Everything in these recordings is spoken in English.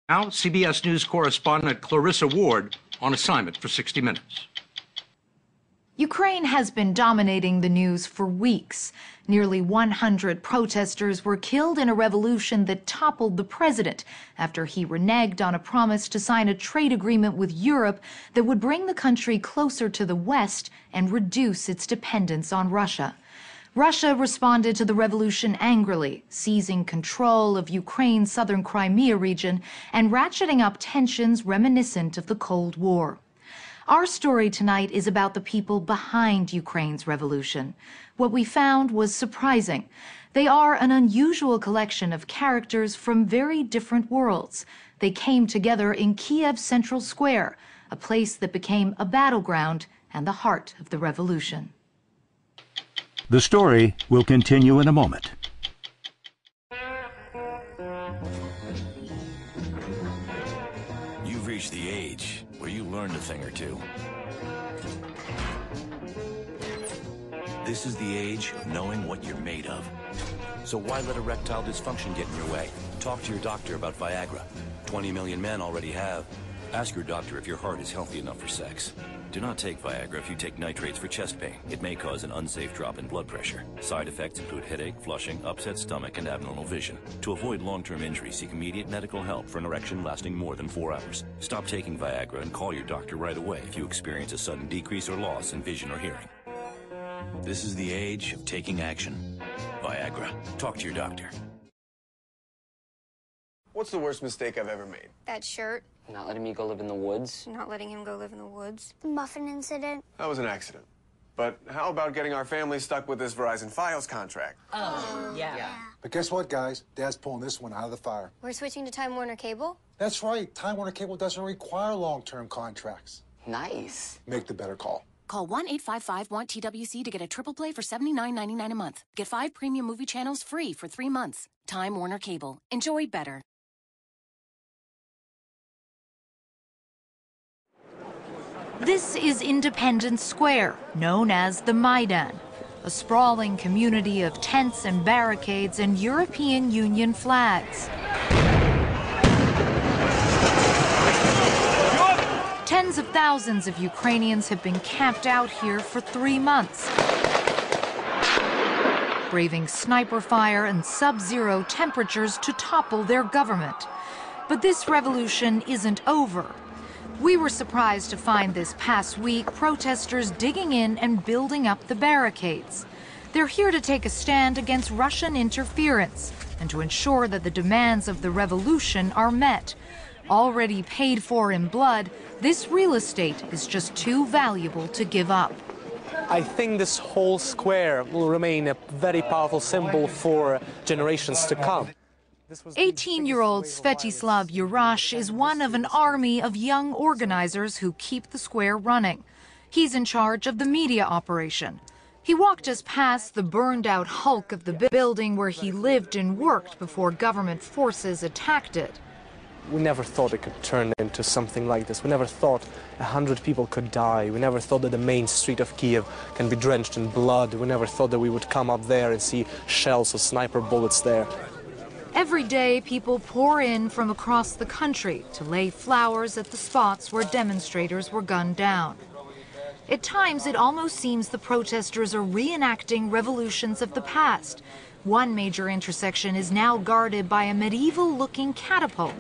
Now, CBS News correspondent Clarissa Ward on assignment for 60 Minutes. Ukraine has been dominating the news for weeks. Nearly 100 protesters were killed in a revolution that toppled the president after he reneged on a promise to sign a trade agreement with Europe that would bring the country closer to the West and reduce its dependence on Russia. Russia responded to the revolution angrily, seizing control of Ukraine's southern Crimea region and ratcheting up tensions reminiscent of the Cold War. Our story tonight is about the people behind Ukraine's revolution. What we found was surprising. They are an unusual collection of characters from very different worlds. They came together in Kiev's Central Square, a place that became a battleground and the heart of the revolution. The story will continue in a moment. You've reached the age where you learned a thing or two. This is the age of knowing what you're made of. So why let erectile dysfunction get in your way? Talk to your doctor about Viagra. 20 million men already have. Ask your doctor if your heart is healthy enough for sex. Do not take Viagra if you take nitrates for chest pain. It may cause an unsafe drop in blood pressure. Side effects include headache, flushing, upset stomach, and abnormal vision. To avoid long-term injury, seek immediate medical help for an erection lasting more than 4 hours. Stop taking Viagra and call your doctor right away if you experience a sudden decrease or loss in vision or hearing. This is the age of taking action. Viagra. Talk to your doctor. What's the worst mistake I've ever made? That shirt. Not letting me go live in the woods. Not letting him go live in the woods. The muffin incident. That was an accident. But how about getting our family stuck with this Verizon Fios contract? Oh, yeah. But guess what, guys? Dad's pulling this one out of the fire. We're switching to Time Warner Cable? That's right. Time Warner Cable doesn't require long-term contracts. Nice. Make the better call. Call 1-855-WANT-TWC to get a triple play for $79.99 a month. Get 5 premium movie channels free for 3 months. Time Warner Cable. Enjoy better. This is Independence Square, known as the Maidan, a sprawling community of tents and barricades and European Union flags. Tens of thousands of Ukrainians have been camped out here for 3 months, braving sniper fire and sub-zero temperatures to topple their government. But this revolution isn't over. We were surprised to find this past week protesters digging in and building up the barricades. They're here to take a stand against Russian interference and to ensure that the demands of the revolution are met. Already paid for in blood, this real estate is just too valuable to give up. I think this whole square will remain a very powerful symbol for generations to come. 18-year-old Svetislav Yurash is one of an army of young organizers who keep the square running. He's in charge of the media operation. He walked us past the burned-out hulk of the building where he lived and worked before government forces attacked it. We never thought it could turn into something like this. We never thought 100 people could die. We never thought that the main street of Kiev can be drenched in blood. We never thought that we would come up there and see shells or sniper bullets there. Every day, people pour in from across the country to lay flowers at the spots where demonstrators were gunned down. At times, it almost seems the protesters are reenacting revolutions of the past. One major intersection is now guarded by a medieval-looking catapult.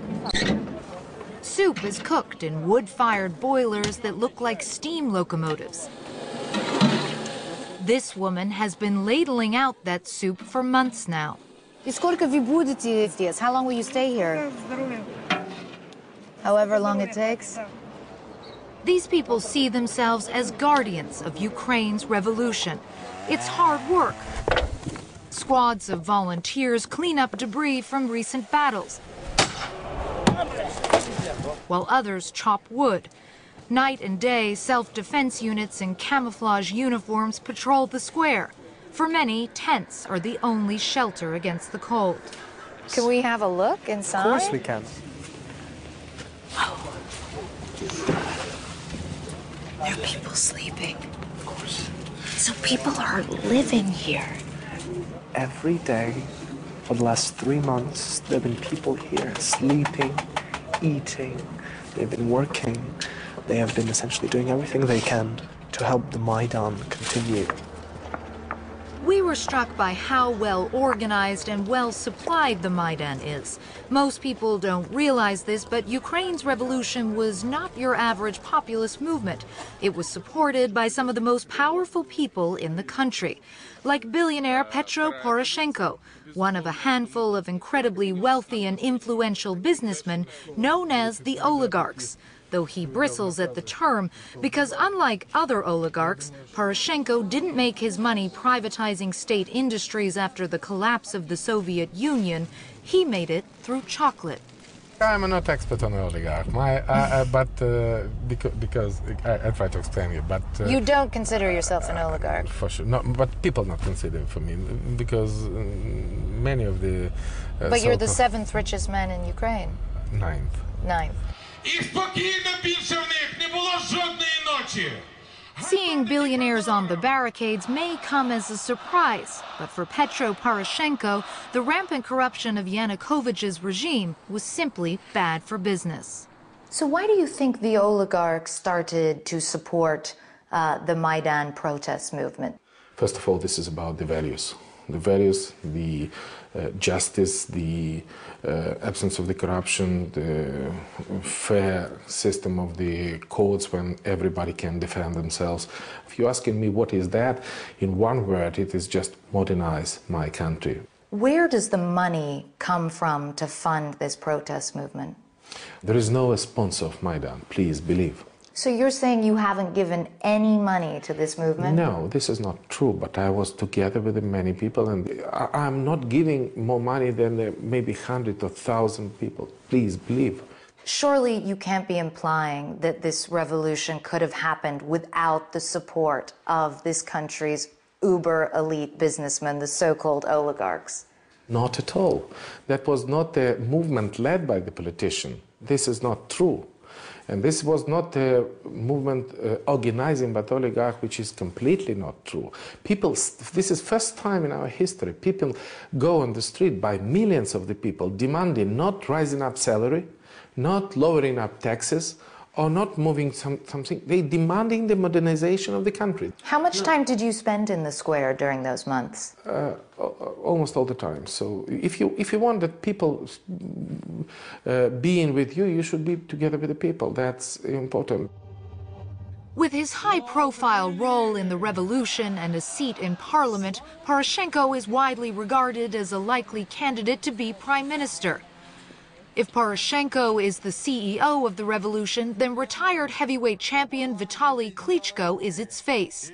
Soup is cooked in wood-fired boilers that look like steam locomotives. This woman has been ladling out that soup for months now. How long will you stay here? However long it takes. These people see themselves as guardians of Ukraine's revolution. It's hard work. Squads of volunteers clean up debris from recent battles, while others chop wood. Night and day, self-defense units in camouflage uniforms patrol the square. For many, tents are the only shelter against the cold. Can we have a look inside? Of course we can. Oh. There are people sleeping. Of course. So people are living here. Every day for the last 3 months, there have been people here sleeping, eating, they've been working, they have been essentially doing everything they can to help the Maidan continue. We were struck by how well organized and well supplied the Maidan is. Most people don't realize this, but Ukraine's revolution was not your average populist movement. It was supported by some of the most powerful people in the country, like billionaire Petro Poroshenko, one of a handful of incredibly wealthy and influential businessmen known as the oligarchs. Though he bristles at the term, because unlike other oligarchs, Poroshenko didn't make his money privatizing state industries after the collapse of the Soviet Union. He made it through chocolate. I'm not expert on oligarch, because I try to explain it. But you don't consider yourself an oligarch? For sure, no, but people not consider for me because many of the. But you're the 7th richest man in Ukraine. 9th. Seeing billionaires on the barricades may come as a surprise, but for Petro Poroshenko, the rampant corruption of Yanukovych's regime was simply bad for business. So why do you think the oligarchs started to support the Maidan protest movement? First of all, this is about the values. The values, the justice, the absence of the corruption, the fair system of the courts when everybody can defend themselves. If you're asking me what is that, in one word, it is just modernize my country. Where does the money come from to fund this protest movement? There is no sponsor of Maidan, please believe. So you're saying you haven't given any money to this movement? No, this is not true, but I was together with many people, and I'm not giving more money than maybe 100 or 1,000 people. Please believe. Surely you can't be implying that this revolution could have happened without the support of this country's uber elite businessmen, the so-called oligarchs. Not at all. That was not a movement led by the politician. This is not true. And this was not a movement organizing by the oligarch, which is completely not true. People, this is first time in our history, people go on the street by millions of the people demanding not rising up salary, not lowering up taxes, or not moving something. They demanding the modernization of the country. How much time did you spend in the square during those months? Almost all the time. So if you want that people being with you, you should be together with the people. That's important. With his high-profile role in the revolution and a seat in parliament, Poroshenko is widely regarded as a likely candidate to be prime minister. If Poroshenko is the CEO of the revolution, then retired heavyweight champion Vitaly Klitschko is its face.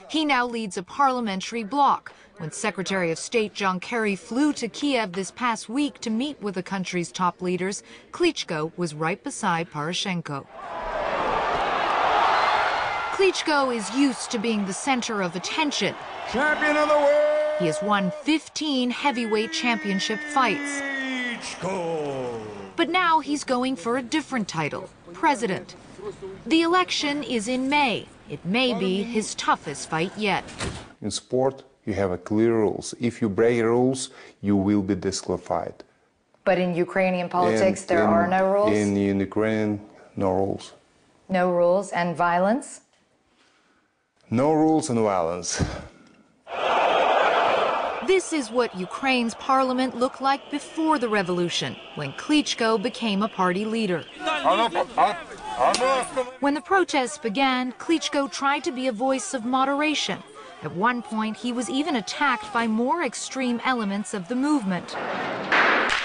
He now leads a parliamentary bloc. When Secretary of State John Kerry flew to Kiev this past week to meet with the country's top leaders, Klitschko was right beside Poroshenko. Klitschko is used to being the center of attention. Champion of the world! He has won 15 heavyweight championship fights. But now he's going for a different title, president. The election is in May. It may be his toughest fight yet. In sport, you have clear rules. If you break rules, you will be disqualified. But in Ukrainian politics, there are no rules? In Ukraine, no rules. No rules and violence? No rules and violence. This is what Ukraine's parliament looked like before the revolution, when Klitschko became a party leader. When the protests began, Klitschko tried to be a voice of moderation. At one point, he was even attacked by more extreme elements of the movement.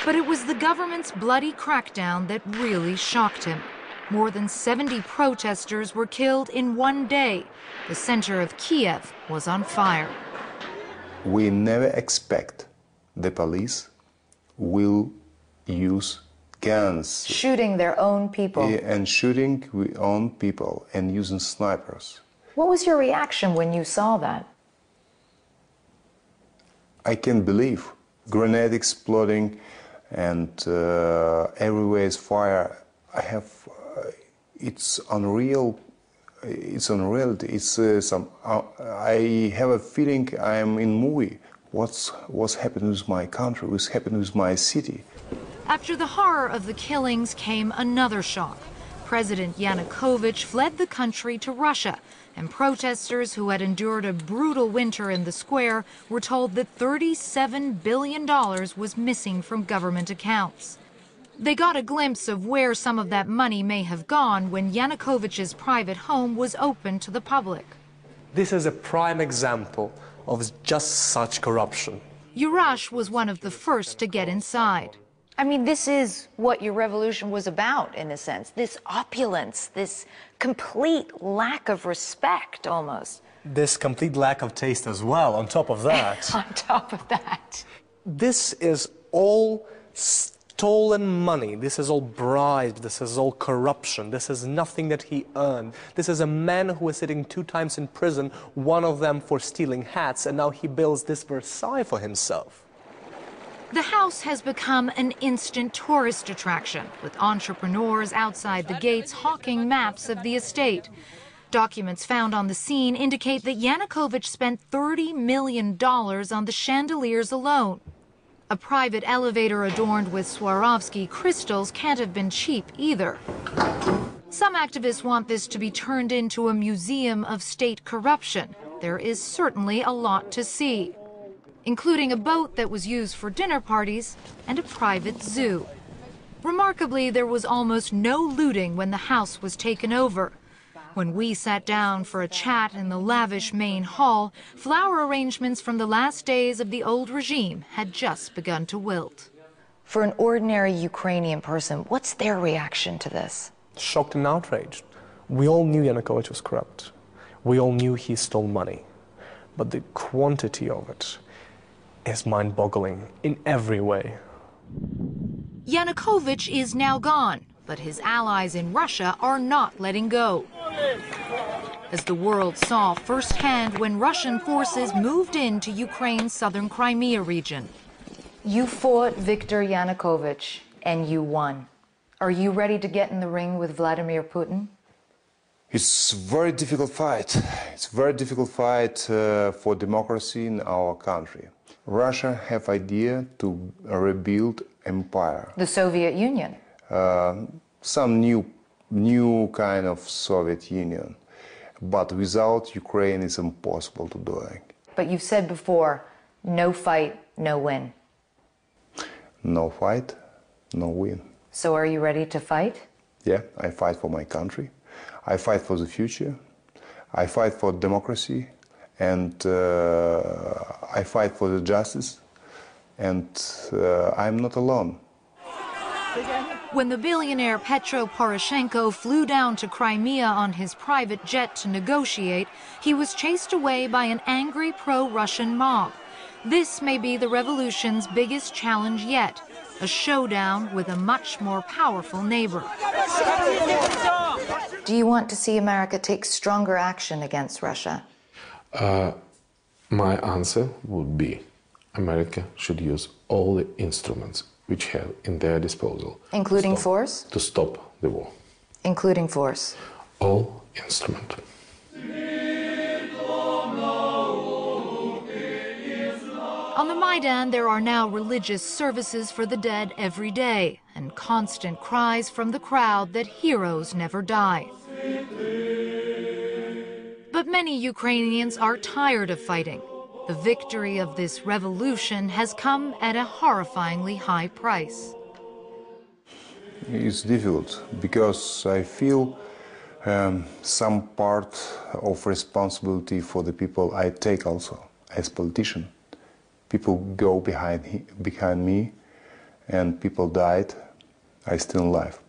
But it was the government's bloody crackdown that really shocked him. More than 70 protesters were killed in one day. The center of Kiev was on fire. We never expect the police will use guns. Shooting their own people. And shooting their own people and using snipers. What was your reaction when you saw that? I can't believe. Grenade exploding and everywhere is fire. It's unreal. It's unreality. It's I have a feeling I am in movie. What's happening with my country? What's happening with my city? After the horror of the killings came another shock. President Yanukovych fled the country to Russia, and protesters who had endured a brutal winter in the square were told that $37 billion was missing from government accounts. They got a glimpse of where some of that money may have gone when Yanukovych's private home was open to the public. This is a prime example of just such corruption. Yurash was one of the first to get inside. I mean, this is what your revolution was about, in a sense. This opulence, this complete lack of respect, almost. This complete lack of taste as well, on top of that. On top of that. This is all stolen money. This is all bribed. This is all corruption. This is nothing that he earned. This is a man who is sitting 2 times in prison, one of them for stealing hats, and now he builds this Versailles for himself. The house has become an instant tourist attraction, with entrepreneurs outside the gates hawking maps of the estate. Documents found on the scene indicate that Yanukovych spent $30 million on the chandeliers alone. A private elevator adorned with Swarovski crystals can't have been cheap either. Some activists want this to be turned into a museum of state corruption. There is certainly a lot to see, including a boat that was used for dinner parties and a private zoo. Remarkably, there was almost no looting when the house was taken over. When we sat down for a chat in the lavish main hall, flower arrangements from the last days of the old regime had just begun to wilt. For an ordinary Ukrainian person, what's their reaction to this? Shocked and outraged. We all knew Yanukovych was corrupt. We all knew he stole money. But the quantity of it is mind-boggling in every way. Yanukovych is now gone, but his allies in Russia are not letting go. As the world saw firsthand when Russian forces moved into Ukraine's southern Crimea region. You fought Viktor Yanukovych and you won. Are you ready to get in the ring with Vladimir Putin? It's a very difficult fight. It's a very difficult fight for democracy in our country. Russia have idea to rebuild empire. The Soviet Union? Some new kind of Soviet Union. But without Ukraine, it's impossible to do it. But you've said before, no fight, no win. No fight, no win. So are you ready to fight? Yeah, I fight for my country. I fight for the future. I fight for democracy. And I fight for the justice. And I'm not alone. When the billionaire Petro Poroshenko flew down to Crimea on his private jet to negotiate, he was chased away by an angry pro-Russian mob. This may be the revolution's biggest challenge yet, a showdown with a much more powerful neighbor. Do you want to see America take stronger action against Russia? My answer would be America should use all the instruments which have in their disposal. Including force? To stop the war. Including force? All instruments. On the Maidan, there are now religious services for the dead every day, and constant cries from the crowd that heroes never die. But many Ukrainians are tired of fighting. The victory of this revolution has come at a horrifyingly high price. It's difficult because I feel some part of responsibility for the people I take also as politician. People go behind me and people died. I'm still alive.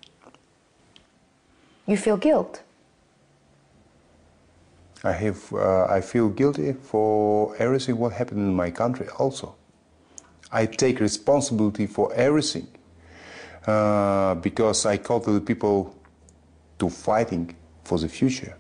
You feel guilt? I feel guilty for everything what happened in my country also. I take responsibility for everything because I call the people to fighting for the future.